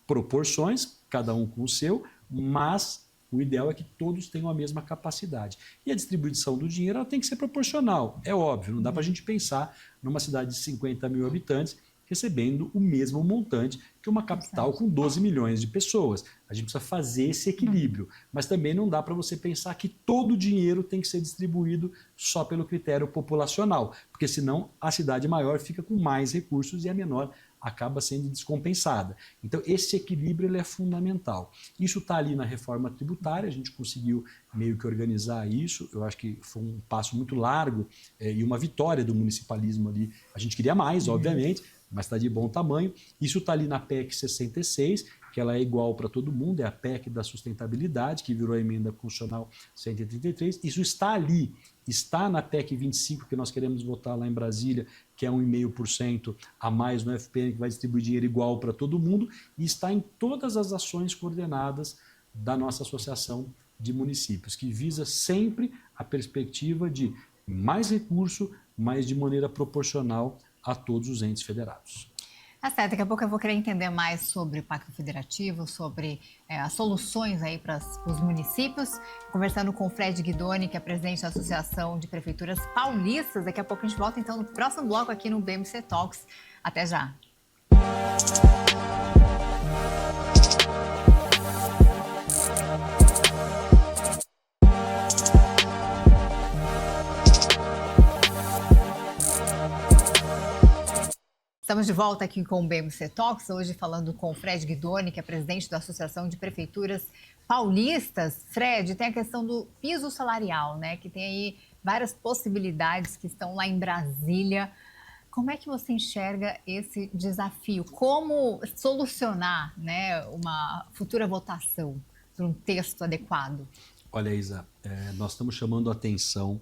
proporções, cada um com o seu, mas o ideal é que todos tenham a mesma capacidade. E a distribuição do dinheiro ela tem que ser proporcional, é óbvio, não dá para a gente pensar numa cidade de 50 mil habitantes recebendo o mesmo montante que uma capital com 12 milhões de pessoas. A gente precisa fazer esse equilíbrio, mas também não dá para você pensar que todo o dinheiro tem que ser distribuído só pelo critério populacional, porque senão a cidade maior fica com mais recursos e a menor acaba sendo descompensada. Então, esse equilíbrio ele é fundamental. Isso está ali na reforma tributária, a gente conseguiu meio que organizar isso, eu acho que foi um passo muito largo e uma vitória do municipalismo ali. A gente queria mais, obviamente, mas está de bom tamanho. Isso está ali na PEC 66, que ela é igual para todo mundo, é a PEC da sustentabilidade, que virou a emenda constitucional 133. Isso está ali, está na PEC 25, que nós queremos votar lá em Brasília, que é 1,5% a mais no FPM, que vai distribuir dinheiro igual para todo mundo, e está em todas as ações coordenadas da nossa associação de municípios, que visa sempre a perspectiva de mais recurso, mas de maneira proporcional a todos os entes federados. Tá certo, daqui a pouco eu vou querer entender mais sobre o Pacto Federativo, sobre as soluções aí para os municípios. Conversando com o Fred Guidoni, que é presidente da Associação de Prefeituras Paulistas. Daqui a pouco a gente volta então no próximo bloco aqui no BMC Talks. Até já! Estamos de volta aqui com o BMC Talks, hoje falando com o Fred Guidoni, que é presidente da Associação de Prefeituras Paulistas. Fred, tem a questão do piso salarial, né? Que tem aí várias possibilidades que estão lá em Brasília. Como é que você enxerga esse desafio? Como solucionar, né, uma futura votação para um texto adequado? Olha, Isa, nós estamos chamando a atenção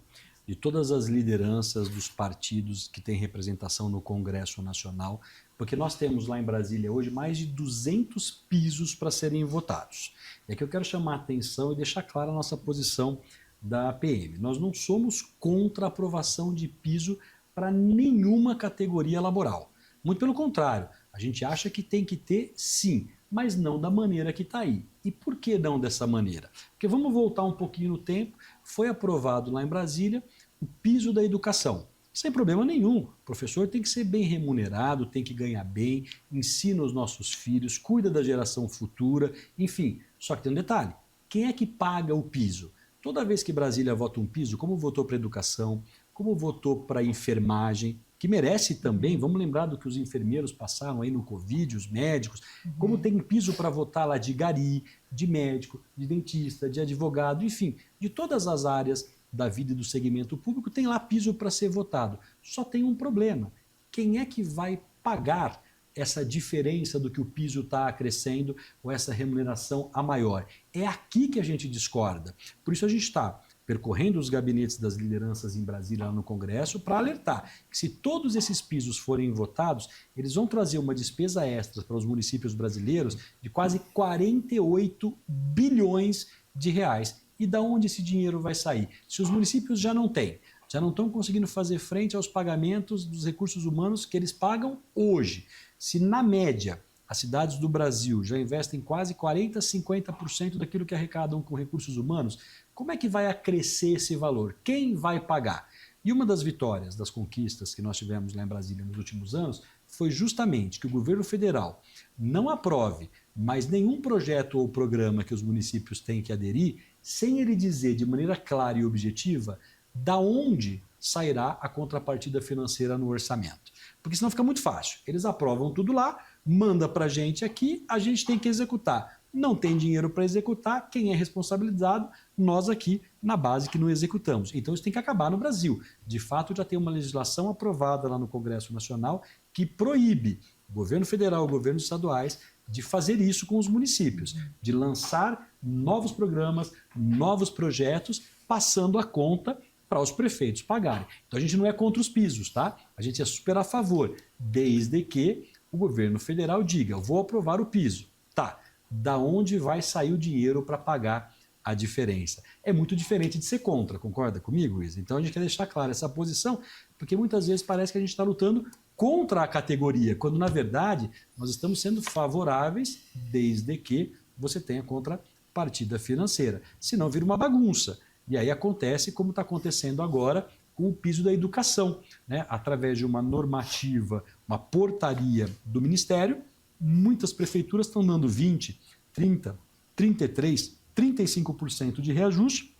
de todas as lideranças dos partidos que têm representação no Congresso Nacional, porque nós temos lá em Brasília hoje mais de 200 pisos para serem votados. É que eu quero chamar a atenção e deixar clara a nossa posição da PM. Nós não somos contra a aprovação de piso para nenhuma categoria laboral. Muito pelo contrário, a gente acha que tem que ter sim, mas não da maneira que está aí. E por que não dessa maneira? Porque vamos voltar um pouquinho no tempo, foi aprovado lá em Brasília o piso da educação. Sem problema nenhum, o professor tem que ser bem remunerado, tem que ganhar bem, ensina os nossos filhos, cuida da geração futura, enfim. Só que tem um detalhe, quem é que paga o piso? Toda vez que Brasília vota um piso, como votou para a educação, como votou para a enfermagem, que merece também, vamos lembrar do que os enfermeiros passaram aí no Covid, os médicos, como tem piso para votar lá de gari, de médico, de dentista, de advogado, enfim, de todas as áreas da vida e do segmento público, tem lá piso para ser votado. Só tem um problema, quem é que vai pagar essa diferença do que o piso está acrescendo ou essa remuneração a maior? É aqui que a gente discorda. Por isso a gente está percorrendo os gabinetes das lideranças em Brasília, lá no Congresso, para alertar que se todos esses pisos forem votados, eles vão trazer uma despesa extra para os municípios brasileiros de quase 48 bilhões de reais. E da onde esse dinheiro vai sair? Se os municípios já não estão conseguindo fazer frente aos pagamentos dos recursos humanos que eles pagam hoje. Se na média as cidades do Brasil já investem quase 40%, 50% daquilo que arrecadam com recursos humanos, como é que vai acrescer esse valor? Quem vai pagar? E uma das vitórias, das conquistas que nós tivemos lá em Brasília nos últimos anos, foi justamente que o governo federal não aprove mais nenhum projeto ou programa que os municípios têm que aderir, sem ele dizer de maneira clara e objetiva da onde sairá a contrapartida financeira no orçamento. Porque senão fica muito fácil. Eles aprovam tudo lá, manda para a gente aqui, a gente tem que executar. Não tem dinheiro para executar, quem é responsabilizado? Nós aqui na base que não executamos. Então isso tem que acabar no Brasil. De fato, já tem uma legislação aprovada lá no Congresso Nacional que proíbe o governo federal e governos estaduais de fazer isso com os municípios, de lançar novos programas, novos projetos, passando a conta para os prefeitos pagarem. Então a gente não é contra os pisos, tá? A gente é super a favor, desde que o governo federal diga, eu vou aprovar o piso. Tá, da onde vai sair o dinheiro para pagar a diferença? É muito diferente de ser contra, concorda comigo, Isa? Então a gente quer deixar clara essa posição, porque muitas vezes parece que a gente está lutando contra a categoria, quando na verdade nós estamos sendo favoráveis desde que você tenha contrapartida financeira. Senão vira uma bagunça. E aí acontece como está acontecendo agora com o piso da educação, né? Através de uma normativa, uma portaria do Ministério, muitas prefeituras estão dando 20%, 30%, 33%, 35% de reajuste,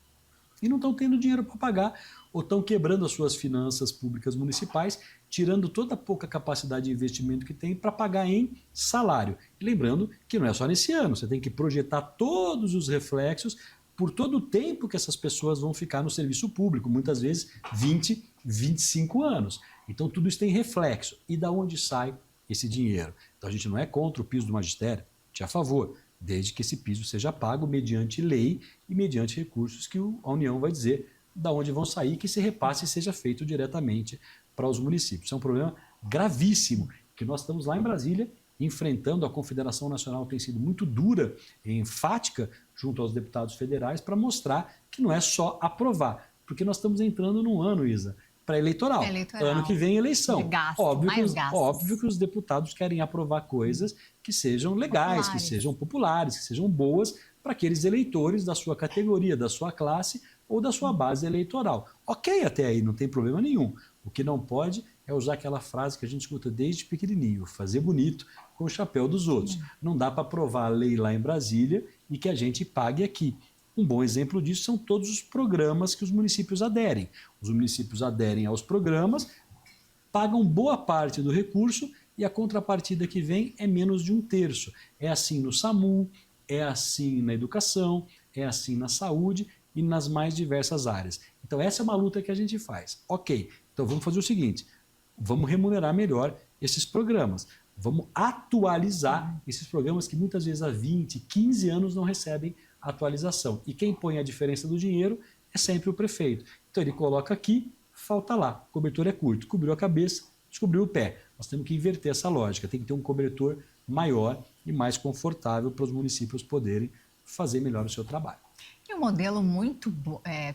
e não estão tendo dinheiro para pagar, ou estão quebrando as suas finanças públicas municipais, tirando toda a pouca capacidade de investimento que tem para pagar em salário. E lembrando que não é só nesse ano, você tem que projetar todos os reflexos por todo o tempo que essas pessoas vão ficar no serviço público, muitas vezes 20, 25 anos. Então tudo isso tem reflexo. E da onde sai esse dinheiro? Então a gente não é contra o piso do magistério, a gente é a favor, desde que esse piso seja pago mediante lei e mediante recursos que a União vai dizer da onde vão sair, que esse repasse seja feito diretamente para os municípios. Isso é um problema gravíssimo, que nós estamos lá em Brasília enfrentando. A Confederação Nacional tem sido muito dura e enfática junto aos deputados federais para mostrar que não é só aprovar, porque nós estamos entrando num ano, Isa, pré-eleitoral. Ano que vem eleição. Gasto, óbvio que os deputados querem aprovar coisas que sejam legais, que sejam populares, que sejam boas para aqueles eleitores da sua categoria, da sua classe ou da sua base eleitoral. Ok, até aí, não tem problema nenhum. O que não pode é usar aquela frase que a gente escuta desde pequenininho, fazer bonito com o chapéu dos outros. Não dá para aprovar a lei lá em Brasília e que a gente pague aqui. Um bom exemplo disso são todos os programas que os municípios aderem. Os municípios aderem aos programas, pagam boa parte do recurso e a contrapartida que vem é menos de 1/3. É assim no SAMU, é assim na educação, é assim na saúde e nas mais diversas áreas. Então essa é uma luta que a gente faz. Ok, então vamos fazer o seguinte, vamos remunerar melhor esses programas. Vamos atualizar esses programas que muitas vezes há 20, 15 anos não recebem atualização. E quem põe a diferença do dinheiro é sempre o prefeito. Então ele coloca aqui, falta lá. O cobertor é curto. Cobriu a cabeça, descobriu o pé. Nós temos que inverter essa lógica. Tem que ter um cobertor maior e mais confortável para os municípios poderem fazer melhor o seu trabalho. E um modelo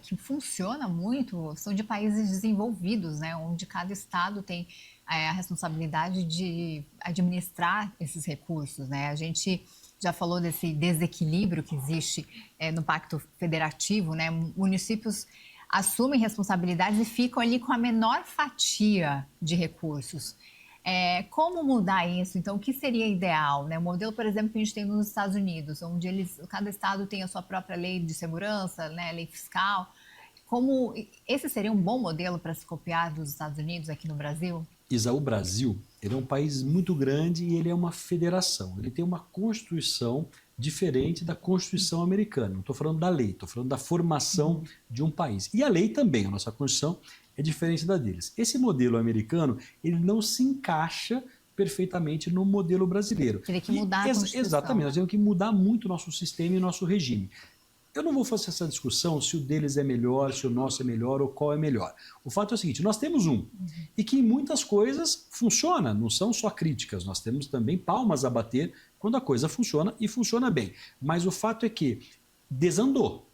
que funciona muito são de países desenvolvidos, né, onde cada estado tem a responsabilidade de administrar esses recursos, né? A gente já falou desse desequilíbrio que existe no Pacto Federativo, né? Municípios assumem responsabilidades e ficam ali com a menor fatia de recursos. Como mudar isso? Então, o que seria ideal? Né? O modelo, por exemplo, que a gente tem nos Estados Unidos, onde cada estado tem a sua própria lei de segurança, né, lei fiscal. Esse seria um bom modelo para se copiar dos Estados Unidos aqui no Brasil? Isa, o Brasil ele é um país muito grande e ele é uma federação. Ele tem uma Constituição diferente da Constituição americana. Não estou falando da lei, estou falando da formação de um país. E a lei também, a nossa Constituição é diferente da deles. Esse modelo americano, ele não se encaixa perfeitamente no modelo brasileiro. Teria que mudar a Constituição. Exatamente, nós temos que mudar muito o nosso sistema e o nosso regime. Eu não vou fazer essa discussão se o deles é melhor, se o nosso é melhor ou qual é melhor. O fato é o seguinte, nós temos um e que em muitas coisas funciona, não são só críticas, nós temos também palmas a bater quando a coisa funciona e funciona bem. Mas o fato é que desandou.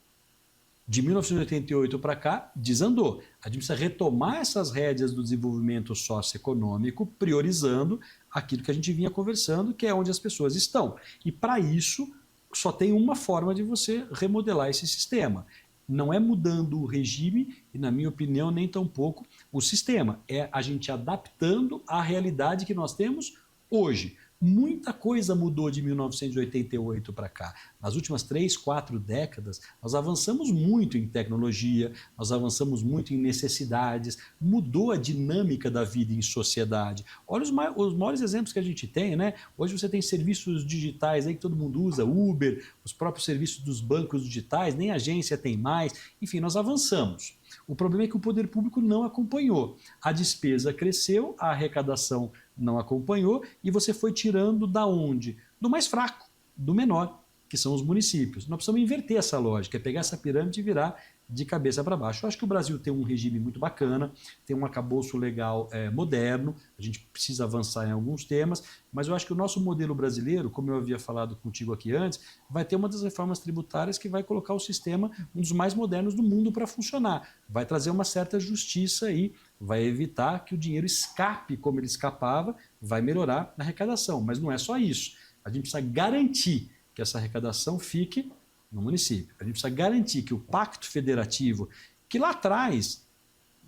De 1988 para cá, desandou. A gente precisa retomar essas rédeas do desenvolvimento socioeconômico, priorizando aquilo que a gente vinha conversando, que é onde as pessoas estão. E para isso, só tem uma forma de você remodelar esse sistema. Não é mudando o regime e, na minha opinião, nem tampouco o sistema. É a gente adaptando à realidade que nós temos hoje. Muita coisa mudou de 1988 para cá. Nas últimas 3, 4 décadas, nós avançamos muito em tecnologia, nós avançamos muito em necessidades, mudou a dinâmica da vida em sociedade. Olha os maiores exemplos que a gente tem, né? Hoje você tem serviços digitais aí que todo mundo usa, Uber, os próprios serviços dos bancos digitais, nem agência tem mais. Enfim, nós avançamos. O problema é que o poder público não acompanhou. A despesa cresceu, a arrecadação não acompanhou e você foi tirando da onde? Do mais fraco, do menor, que são os municípios. Nós precisamos inverter essa lógica, é pegar essa pirâmide e virar de cabeça para baixo. Eu acho que o Brasil tem um regime muito bacana, tem um arcabouço legal moderno, a gente precisa avançar em alguns temas, mas eu acho que o nosso modelo brasileiro, como eu havia falado contigo aqui antes, vai ter uma das reformas tributárias que vai colocar o sistema um dos mais modernos do mundo para funcionar. Vai trazer uma certa justiça aí, vai evitar que o dinheiro escape como ele escapava, vai melhorar a arrecadação. Mas não é só isso. A gente precisa garantir que essa arrecadação fique no município. A gente precisa garantir que o pacto federativo, que lá atrás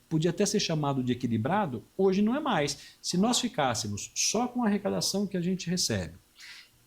podia até ser chamado de equilibrado, hoje não é mais. Se nós ficássemos só com a arrecadação que a gente recebe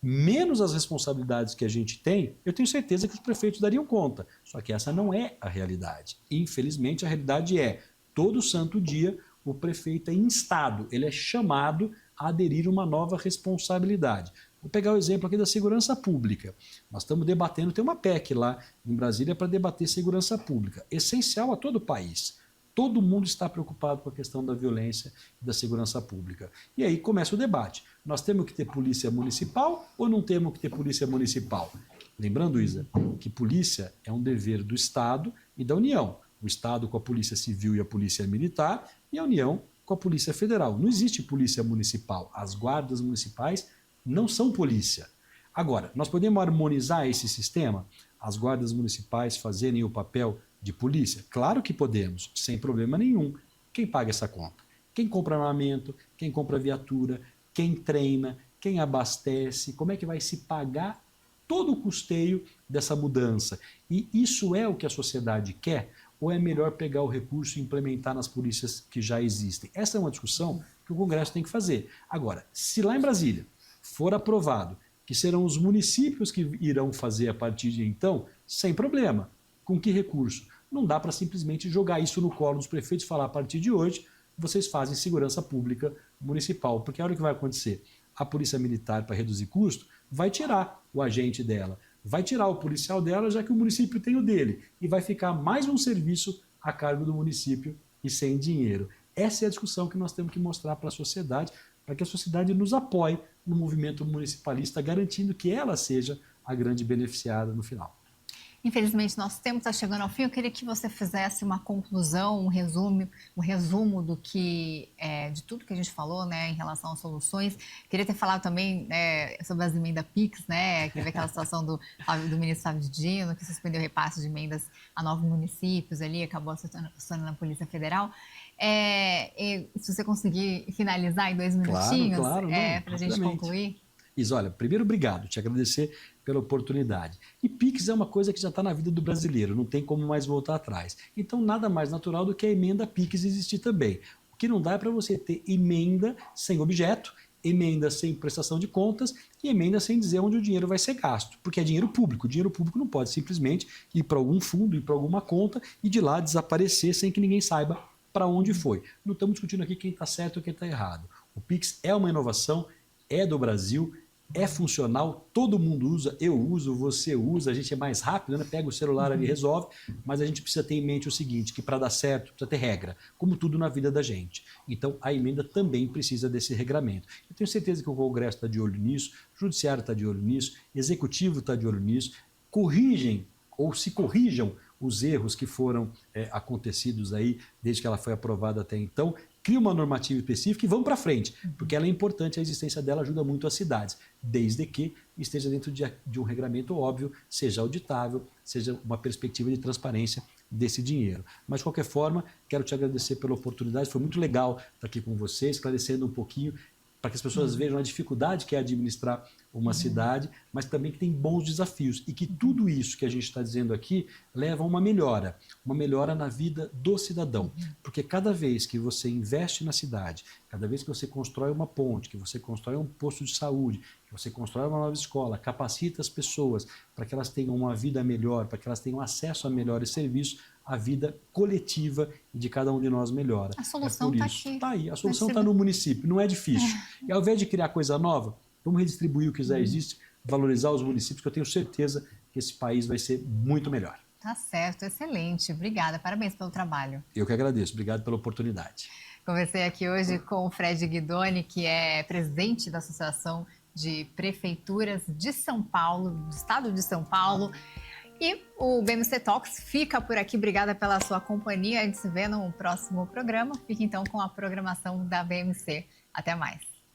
menos as responsabilidades que a gente tem, eu tenho certeza que os prefeitos dariam conta. Só que essa não é a realidade. Infelizmente, a realidade é, todo santo dia, o prefeito é instado, ele é chamado a aderir a uma nova responsabilidade. Vou pegar o exemplo aqui da segurança pública. Nós estamos debatendo, tem uma PEC lá em Brasília para debater segurança pública, essencial a todo o país. Todo mundo está preocupado com a questão da violência e da segurança pública. E aí começa o debate. Nós temos que ter polícia municipal ou não temos que ter polícia municipal? Lembrando, Isa, que polícia é um dever do Estado e da União. O Estado com a Polícia Civil e a Polícia Militar e a União com a Polícia Federal. Não existe polícia municipal. As guardas municipais não são polícia. Agora, nós podemos harmonizar esse sistema? As guardas municipais fazerem o papel de polícia? Claro que podemos, sem problema nenhum. Quem paga essa conta? Quem compra armamento, quem compra viatura, quem treina, quem abastece, como é que vai se pagar todo o custeio dessa mudança? E isso é o que a sociedade quer? Ou é melhor pegar o recurso e implementar nas polícias que já existem? Essa é uma discussão que o Congresso tem que fazer. Agora, se lá em Brasília for aprovado que serão os municípios que irão fazer a partir de então, sem problema. Com que recurso? Não dá para simplesmente jogar isso no colo dos prefeitos e falar, a partir de hoje, vocês fazem segurança pública municipal. Porque a hora que vai acontecer? A polícia militar, para reduzir custo, vai tirar o agente dela, vai tirar o policial dela, já que o município tem o dele, e vai ficar mais um serviço a cargo do município e sem dinheiro. Essa é a discussão que nós temos que mostrar para a sociedade, para que a sociedade nos apoie no movimento municipalista, garantindo que ela seja a grande beneficiada no final. Infelizmente, nosso tempo está chegando ao fim. Eu queria que você fizesse uma conclusão, um resumo do que, de tudo que a gente falou, né, em relação às soluções. Queria ter falado também sobre as emendas PIX, né, que teve aquela situação do ministro Flávio Dino, que suspendeu o repasse de emendas a 9 municípios ali, acabou assustando na Polícia Federal. Se você conseguir finalizar em 2 minutinhos, claro, para a gente concluir. Isa, olha, primeiro, obrigado, te agradecer pela oportunidade. E PIX é uma coisa que já está na vida do brasileiro, não tem como mais voltar atrás. Então, nada mais natural do que a emenda PIX existir também. O que não dá é para você ter emenda sem objeto, emenda sem prestação de contas e emenda sem dizer onde o dinheiro vai ser gasto, porque é dinheiro público. O dinheiro público não pode simplesmente ir para algum fundo, ir para alguma conta e de lá desaparecer sem que ninguém saiba para onde foi. Não estamos discutindo aqui quem está certo ou quem está errado. O PIX é uma inovação, é do Brasil, é funcional, todo mundo usa, eu uso, você usa, a gente é mais rápido, né? Pega o celular ali e resolve, mas a gente precisa ter em mente o seguinte, que para dar certo precisa ter regra, como tudo na vida da gente. Então a emenda também precisa desse regramento. Eu tenho certeza que o Congresso está de olho nisso, o Judiciário está de olho nisso, o Executivo está de olho nisso, corrigem ou se corrijam os erros que foram acontecidos aí desde que ela foi aprovada até então, cria uma normativa específica e vamos para frente, porque ela é importante, a existência dela ajuda muito as cidades, desde que esteja dentro de um regramento óbvio, seja auditável, seja uma perspectiva de transparência desse dinheiro. Mas, de qualquer forma, quero te agradecer pela oportunidade, foi muito legal estar aqui com você, esclarecendo um pouquinho, para que as pessoas vejam a dificuldade que é administrar uma cidade, mas também que tem bons desafios e que tudo isso que a gente está dizendo aqui leva a uma melhora na vida do cidadão. Porque cada vez que você investe na cidade, cada vez que você constrói uma ponte, que você constrói um posto de saúde, que você constrói uma nova escola, capacita as pessoas para que elas tenham uma vida melhor, para que elas tenham acesso a melhores serviços, a vida coletiva de cada um de nós melhora. A solução está aqui. Está aí, a solução está no município, não é difícil. E ao invés de criar coisa nova, vamos redistribuir o que já existe, valorizar os municípios, que eu tenho certeza que esse país vai ser muito melhor. Tá certo, excelente. Obrigada, parabéns pelo trabalho. Eu que agradeço, obrigado pela oportunidade. Conversei aqui hoje com o Fred Guidoni, que é presidente da Associação de Prefeituras de São Paulo, do Estado de São Paulo. E o BMC Talks fica por aqui. Obrigada pela sua companhia. A gente se vê no próximo programa. Fique então com a programação da BMC. Até mais.